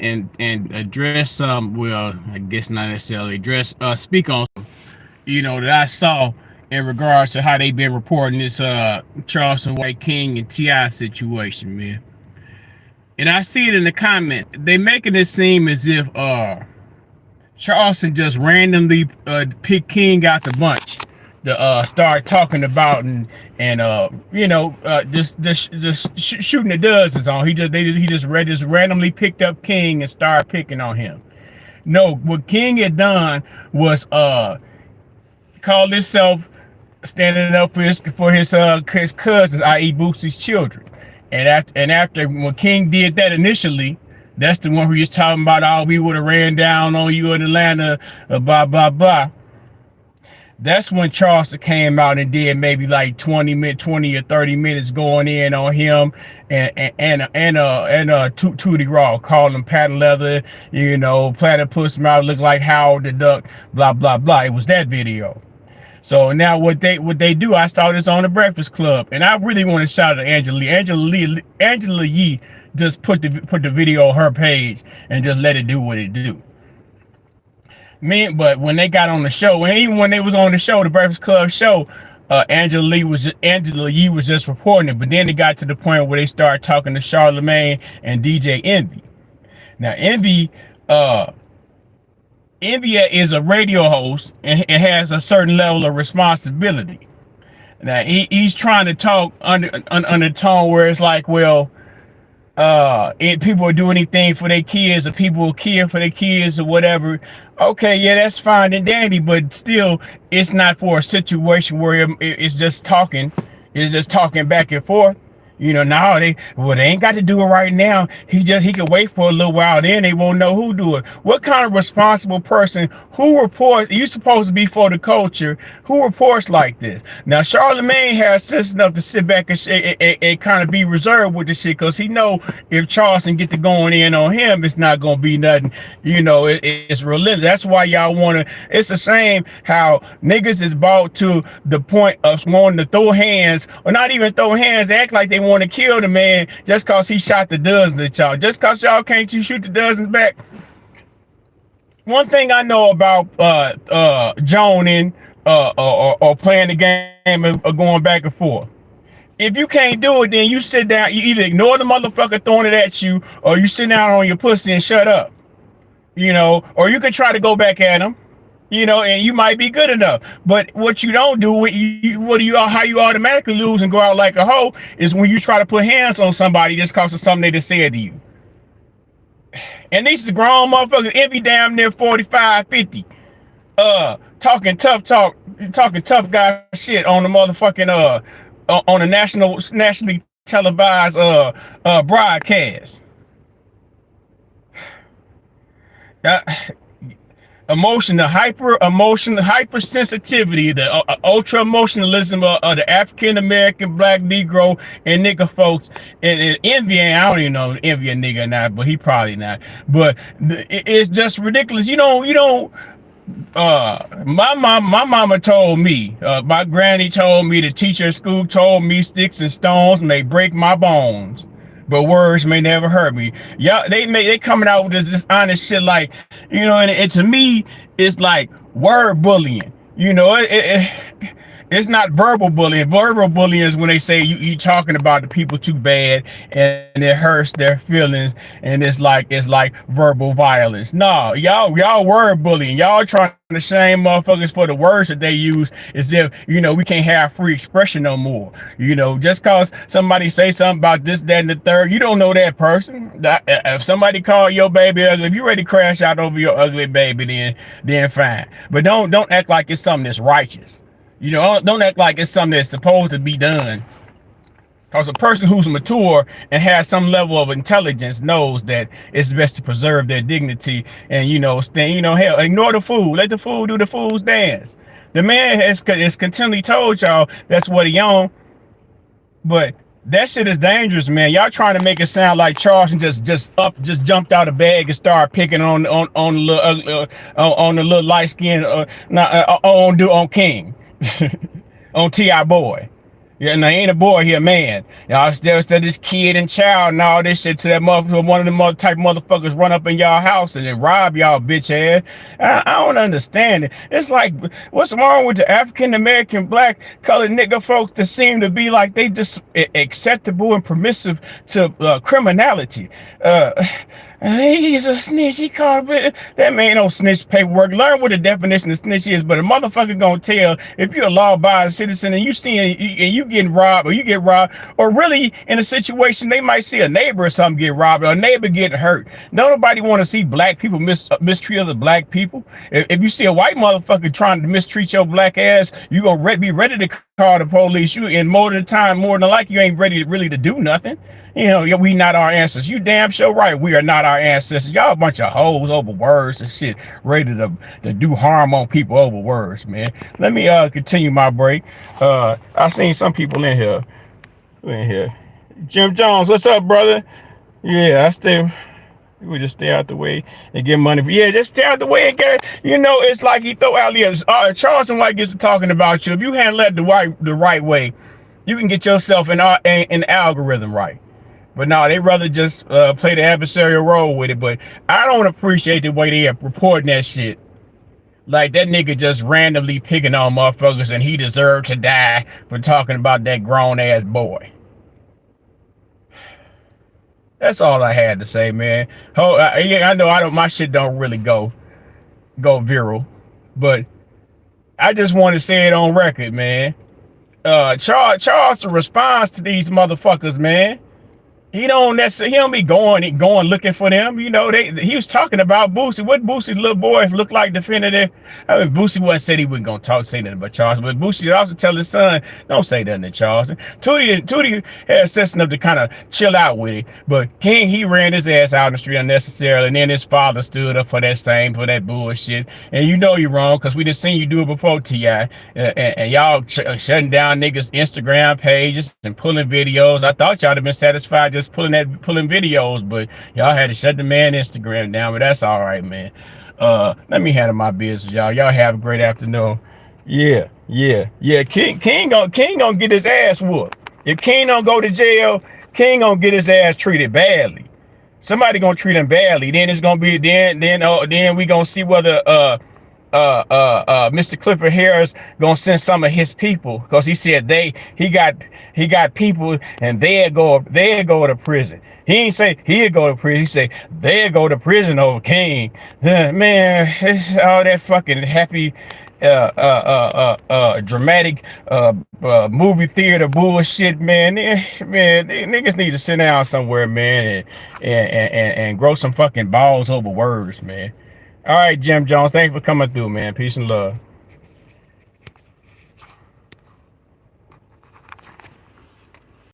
and address some, well, I guess not necessarily address, speak on, that I saw in regards to how they been reporting this Charleston White King and T.I. situation, man. And I see it in the comments. They making it seem as if Charleston just randomly picked King out the bunch to start talking about and just shooting the dozens on. He just randomly picked up King and started picking on him. No, what King had done was called himself standing up for his cousins, i.e. Boosie's children. And after when King did that initially, that's the one who was talking about, oh, we would have ran down on you in Atlanta, blah blah blah. That's when Charleston came out and did maybe like 20 or 30 minutes going in on him and Tootie Raw, called him patent leather, platypus mouth, look like Howard the Duck, blah blah blah. It was that video. So now what they do, I saw this on the Breakfast Club, and I really want to shout out to Angela Lee. Angela Yee just put the video on her page and just let it do what it do. But when they got on the show, and even when they was on the show, the Breakfast Club show, Angela Yee was just reporting it. But then it got to the point where they started talking to Charlemagne and DJ Envy. Now Envy is a radio host and has a certain level of responsibility. Now he's trying to talk under the tone where it's like, well, if people will do anything for their kids, or people will care for their kids or whatever. Okay, yeah, that's fine and dandy, but still, it's not for a situation where it's just talking. It's just talking back and forth. Now they ain't got to do it right now. He could wait for a little while, then they won't know who do it. What kind of responsible person who reports? You supposed to be for the culture. Who reports like this? Now Charlemagne has sense enough to sit back and kind of be reserved with the shit, because he know if Charleston get to going in on him, it's not gonna be nothing. It's relentless. That's why y'all wanna. It's the same how niggas is brought to the point of wanting to throw hands, or not even throw hands, act like they want to kill the man just cause he shot the dozens at y'all. Just cause y'all can't you shoot the dozens back. One thing I know about joning or playing the game or going back and forth. If you can't do it, then you sit down. You either ignore the motherfucker throwing it at you, or you sit down on your pussy and shut up. Or you can try to go back at him. And you might be good enough. But what you don't do, how you automatically lose and go out like a hoe, is when you try to put hands on somebody just because of something they just said to you. And these is grown motherfuckers, every damn near 45, 50, talking tough guy shit on the motherfucking on the nationally televised broadcast. Hypersensitivity, the ultra emotionalism of the African American, Black, Negro, and nigga folks, and envy. I don't even know if envy a nigga or not, but he probably not. But it's just ridiculous. My mama told me, my granny told me, the teacher at school told me, sticks and stones may break my bones, but words may never hurt me. Y'all, they coming out with this honest shit, like, and to me, it's like word bullying. It's not verbal bullying. Verbal bullying is when they say you talking about the people too bad and it hurts their feelings, and it's like verbal violence. No, y'all word bullying. Y'all trying to shame motherfuckers for the words that they use, as if we can't have free expression no more. Just cause somebody say something about this, that, and the third, you don't know that person. If somebody call your baby ugly, if you ready to crash out over your ugly baby, then fine. But don't act like it's something that's righteous. Don't act like it's something that's supposed to be done. Because a person who's mature and has some level of intelligence knows that it's best to preserve their dignity and, hell, ignore the fool. Let the fool do the fool's dance. The man has continually told y'all that's what he on. But that shit is dangerous, man. Y'all trying to make it sound like Charleston just jumped out of bag and started picking on the little light skin on King. On T.I. boy. Yeah, no, he ain't a boy, he a man. Y'all still said this kid and child and all this shit to that motherfucker. One of the mother type motherfuckers run up in y'all house and then rob y'all bitch ass. I don't understand it. It's like, what's wrong with the African American, black, colored nigga folks that seem to be like they just acceptable and permissive to criminality? He's a snitch. He called it. That man no snitch paperwork. Learn what the definition of snitch is. But a motherfucker gonna tell if you're a law-abiding citizen and you see and you getting robbed or you get robbed, or really in a situation they might see a neighbor or something get robbed or a neighbor getting hurt. Don't nobody want to see black people mistreat other black people. If you see a white motherfucker trying to mistreat your black ass, you gonna be ready to call the police. You and more than the time, more than like you ain't ready really to do nothing. You know, we not our ancestors. You damn sure right. We are not our ancestors. Y'all a bunch of hoes over words and shit, ready to do harm on people over words, man. Let me continue my break. I seen some people in here. Jim Jones, what's up, brother? Yeah, we just stay out the way and get money for. Yeah, just stay out the way and get it. You know, it's like he throw out here. Charleston White gets to talking about you. If you handle that the right way, you can get yourself an algorithm right. But no, they rather just play the adversarial role with it. But I don't appreciate the way they are reporting that shit. Like that nigga just randomly picking on motherfuckers and he deserved to die for talking about that grown ass boy. That's all I had to say, man. I know my shit don't really go viral, but I just want to say it on record, man. Charleston responds to these motherfuckers, man. He don't be going looking for them. You know, he was talking about Boosie. What Boosie's little boys look like definitive. I mean, Boosie wasn't said he wasn't gonna say nothing about Charleston, but Boosie also tell his son, don't say nothing to Charleston. Tootie had sense enough to kind of chill out with it, but King, he ran his ass out in the street unnecessarily, and then his father stood up for that bullshit. And you know you're wrong, because we done seen you do it before, T.I. And y'all shutting down niggas' Instagram pages and pulling videos. I thought y'all have been satisfied just pulling videos, but y'all had to shut the man Instagram down. But that's all right, man. Let me handle my business, y'all. Y'all have a great afternoon. Yeah. King gonna get his ass whooped. If King don't go to jail, King gonna get his ass treated badly. Somebody gonna treat him badly. Then it's gonna be then we gonna see whether Mr. Clifford Harris gonna send some of his people, because he said he got people and they'll go to prison. He ain't say he'll go to prison. He say they'll go to prison over King. Man, it's all that fucking happy dramatic movie theater bullshit, man. Man, niggas need to sit down somewhere, man, and grow some fucking balls over words, man. All right, Jim Jones, thanks for coming through, man. Peace and love.